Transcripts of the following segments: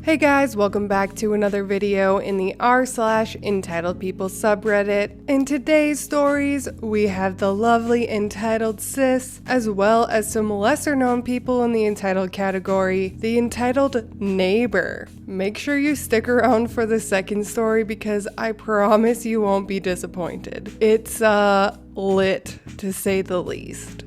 Hey guys, welcome back to another video in the r/entitled people subreddit. In today's stories, we have the lovely entitled sis, as well as some lesser known people in the entitled category, the entitled neighbor. Make sure you stick around for the second story because I promise you won't be disappointed. It's lit to say the least.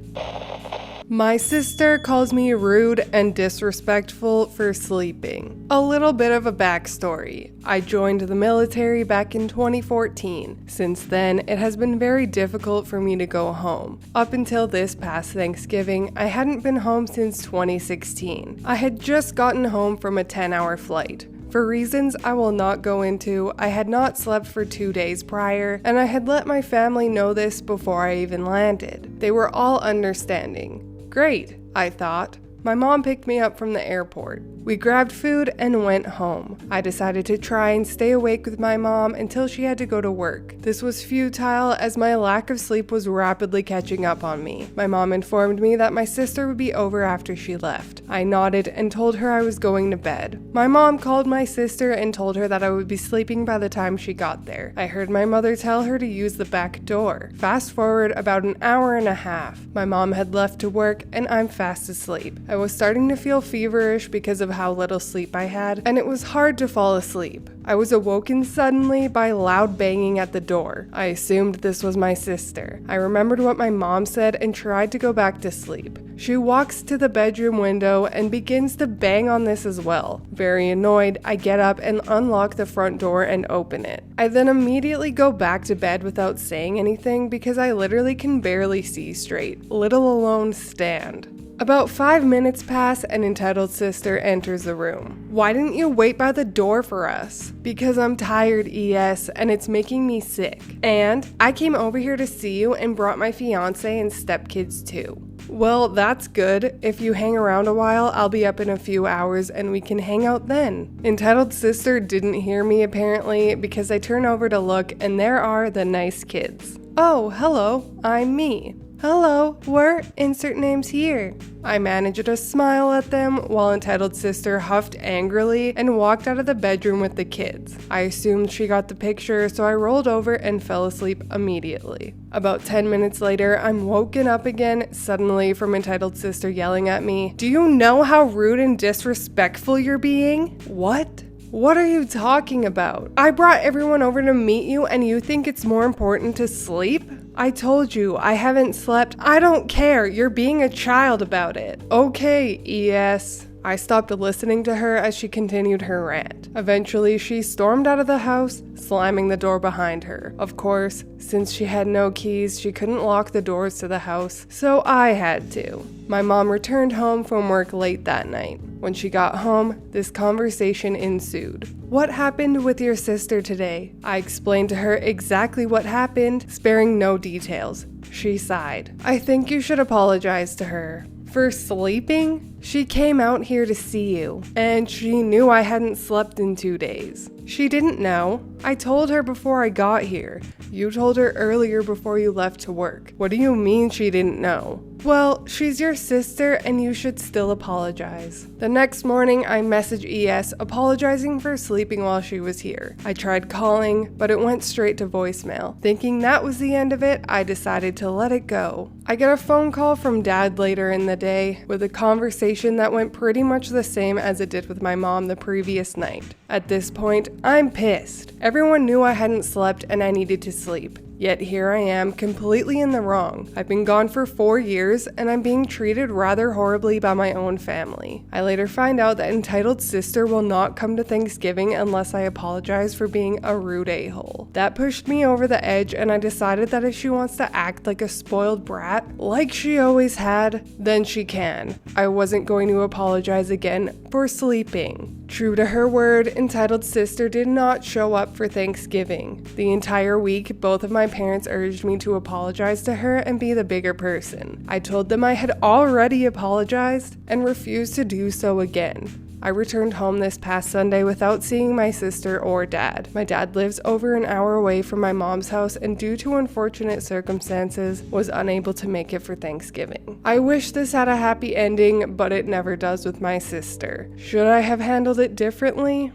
My sister calls me rude and disrespectful for sleeping. A little bit of a backstory. I joined the military back in 2014. Since then, it has been very difficult for me to go home. Up until this past Thanksgiving, I hadn't been home since 2016. I had just gotten home from a 10-hour flight. For reasons I will not go into, I had not slept for 2 days prior, and I had let my family know this before I even landed. They were all understanding. Great, I thought. My mom picked me up from the airport. We grabbed food and went home. I decided to try and stay awake with my mom until she had to go to work. This was futile as my lack of sleep was rapidly catching up on me. My mom informed me that my sister would be over after she left. I nodded and told her I was going to bed. My mom called my sister and told her that I would be sleeping by the time she got there. I heard my mother tell her to use the back door. Fast forward about an hour and a half. My mom had left to work and I'm fast asleep. I was starting to feel feverish because of how little sleep I had, and it was hard to fall asleep. I was awoken suddenly by loud banging at the door. I assumed this was my sister. I remembered what my mom said and tried to go back to sleep. She walks to the bedroom window and begins to bang on this as well. Very annoyed, I get up and unlock the front door and open it. I then immediately go back to bed without saying anything because I literally can barely see straight, let alone stand. About 5 minutes pass and entitled sister enters the room. Why didn't you wait by the door for us? Because I'm tired, ES, and it's making me sick. And I came over here to see you and brought my fiance and stepkids too. Well, that's good. If you hang around a while, I'll be up in a few hours and we can hang out then. Entitled sister didn't hear me apparently because I turn over to look and there are the nice kids. Oh, hello, I'm me. Hello, we're insert names here. I managed to smile at them while entitled sister huffed angrily and walked out of the bedroom with the kids. I assumed she got the picture, so I rolled over and fell asleep immediately. About 10 minutes later, I'm woken up again, suddenly from entitled sister yelling at me, "Do you know how rude and disrespectful you're being?" What? What are you talking about? I brought everyone over to meet you and you think it's more important to sleep? I told you, I haven't slept. I don't care. You're being a child about it. Okay, ES. I stopped listening to her as she continued her rant. Eventually, she stormed out of the house, slamming the door behind her. Of course, since she had no keys, she couldn't lock the doors to the house, so I had to. My mom returned home from work late that night. When she got home, this conversation ensued. What happened with your sister today? I explained to her exactly what happened, sparing no details. She sighed. I think you should apologize to her. For sleeping? She came out here to see you, and she knew I hadn't slept in 2 days. She didn't know. I told her before I got here. You told her earlier before you left to work. What do you mean she didn't know? Well, she's your sister and you should still apologize. The next morning, I messaged ES apologizing for sleeping while she was here. I tried calling, but it went straight to voicemail. Thinking that was the end of it, I decided to let it go. I get a phone call from Dad later in the day with a conversation that went pretty much the same as it did with my mom the previous night. At this point, I'm pissed. Everyone knew I hadn't slept and I needed to sleep. Yet here I am, completely in the wrong. I've been gone for 4 years, and I'm being treated rather horribly by my own family. I later find out that entitled sister will not come to Thanksgiving unless I apologize for being a rude a-hole. That pushed me over the edge, and I decided that if she wants to act like a spoiled brat, like she always had, then she can. I wasn't going to apologize again for sleeping. True to her word, entitled sister did not show up for Thanksgiving. The entire week, both of my parents urged me to apologize to her and be the bigger person. I told them I had already apologized and refused to do so again. I returned home this past Sunday without seeing my sister or dad. My dad lives over an hour away from my mom's house and due to unfortunate circumstances was unable to make it for Thanksgiving. I wish this had a happy ending, but it never does with my sister. Should I have handled it differently?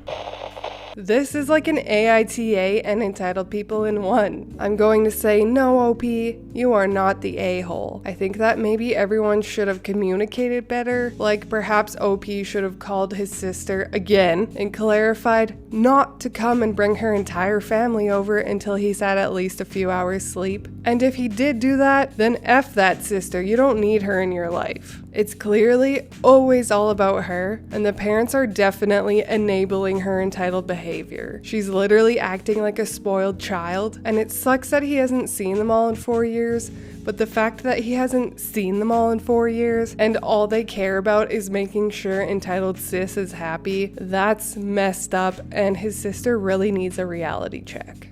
This is like an AITA and entitled people in one. I'm going to say no, OP, you are not the a-hole. I think that maybe everyone should have communicated better, like perhaps OP should have called his sister again and clarified not to come and bring her entire family over until he's had at least a few hours sleep. And if he did do that, then F that sister, you don't need her in your life. It's clearly always all about her, and the parents are definitely enabling her entitled behavior. She's literally acting like a spoiled child, and it sucks that he hasn't seen them all in 4 years, but the fact that he hasn't seen them all in 4 years, and all they care about is making sure entitled sis is happy, that's messed up, and his sister really needs a reality check.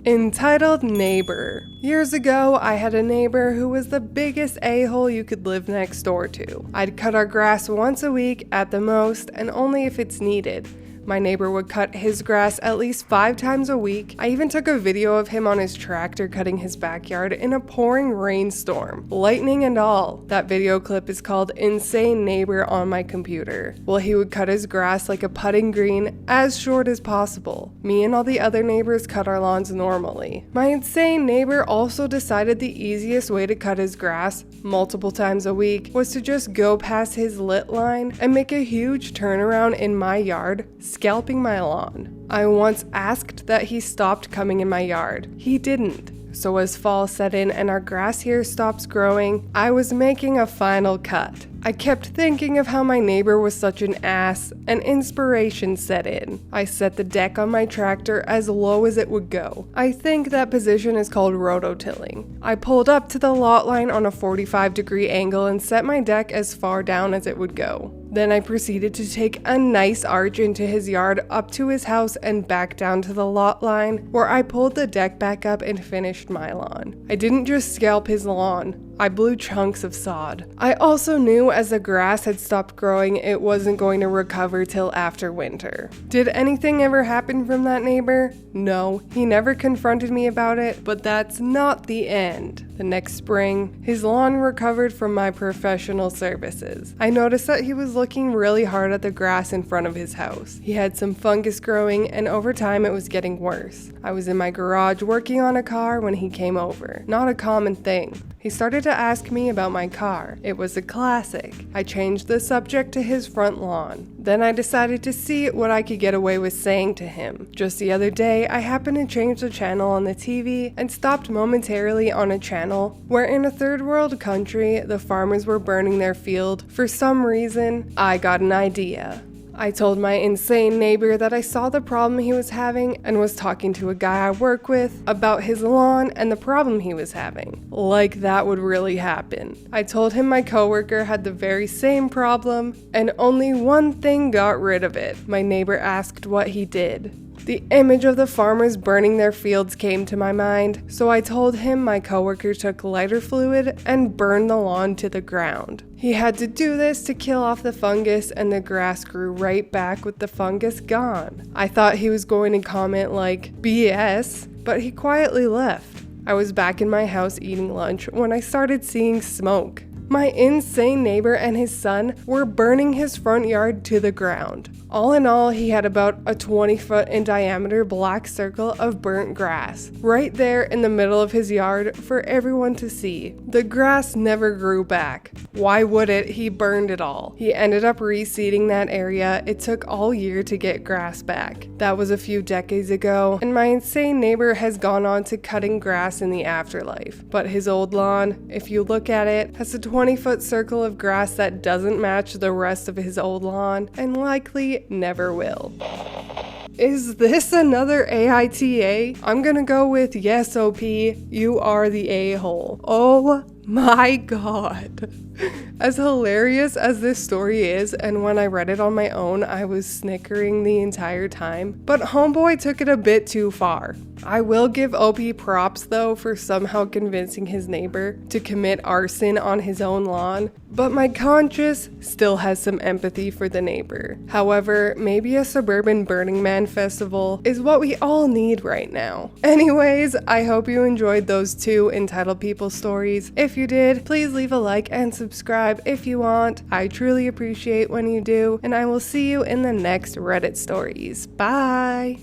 Entitled neighbor. Years ago, I had a neighbor who was the biggest a-hole you could live next door to. I'd cut our grass once a week at the most, and only if it's needed. My neighbor would cut his grass at least 5 times a week. I even took a video of him on his tractor cutting his backyard in a pouring rainstorm, lightning and all. That video clip is called Insane Neighbor on my computer. Well, he would cut his grass like a putting green, as short as possible. Me and all the other neighbors cut our lawns normally. My insane neighbor also decided the easiest way to cut his grass, multiple times a week, was to just go past his lit line and make a huge turnaround in my yard, scalping my lawn. I once asked that he stopped coming in my yard. He didn't. So as fall set in and our grass here stops growing, I was making a final cut. I kept thinking of how my neighbor was such an ass, and inspiration set in. I set the deck on my tractor as low as it would go. I think that position is called rototilling. I pulled up to the lot line on a 45-degree angle and set my deck as far down as it would go. Then I proceeded to take a nice arch into his yard up to his house and back down to the lot line, where I pulled the deck back up and finished my lawn. I didn't just scalp his lawn, I blew chunks of sod. I also knew as the grass had stopped growing, it wasn't going to recover till after winter. Did anything ever happen from that neighbor? No, he never confronted me about it, but that's not the end. The next spring, his lawn recovered from my professional services. I noticed that he was looking really hard at the grass in front of his house. He had some fungus growing, and over time it was getting worse. I was in my garage working on a car when he came over. Not a common thing. He started to ask me about my car. It was a classic. I changed the subject to his front lawn. Then I decided to see what I could get away with saying to him. Just the other day, I happened to change the channel on the TV and stopped momentarily on a channel where in a third world country, the farmers were burning their field. For some reason, I got an idea. I told my insane neighbor that I saw the problem he was having and was talking to a guy I work with about his lawn and the problem he was having. Like that would really happen. I told him my coworker had the very same problem and only one thing got rid of it. My neighbor asked what he did. The image of the farmers burning their fields came to my mind, so I told him my coworker took lighter fluid and burned the lawn to the ground. He had to do this to kill off the fungus, and the grass grew right back with the fungus gone. I thought he was going to comment like, BS, but he quietly left. I was back in my house eating lunch when I started seeing smoke. My insane neighbor and his son were burning his front yard to the ground. All in all, he had about a 20-foot in diameter black circle of burnt grass right there in the middle of his yard for everyone to see. The grass never grew back. Why would it? He burned it all. He ended up reseeding that area. It took all year to get grass back. That was a few decades ago, and my insane neighbor has gone on to cutting grass in the afterlife. But his old lawn, if you look at it, has a 20-foot circle of grass that doesn't match the rest of his old lawn, and likely never will. Is this another AITA? I'm gonna go with yes, OP, you are the a-hole. Oh my god. As hilarious as this story is, and when I read it on my own, I was snickering the entire time, but homeboy took it a bit too far. I will give OP props though for somehow convincing his neighbor to commit arson on his own lawn, but my conscience still has some empathy for the neighbor. However, maybe a Suburban Burning Man festival is what we all need right now. Anyways, I hope you enjoyed those two entitled people stories. If you did, please leave a like and subscribe if you want. I truly appreciate when you do, and I will see you in the next Reddit stories. Bye!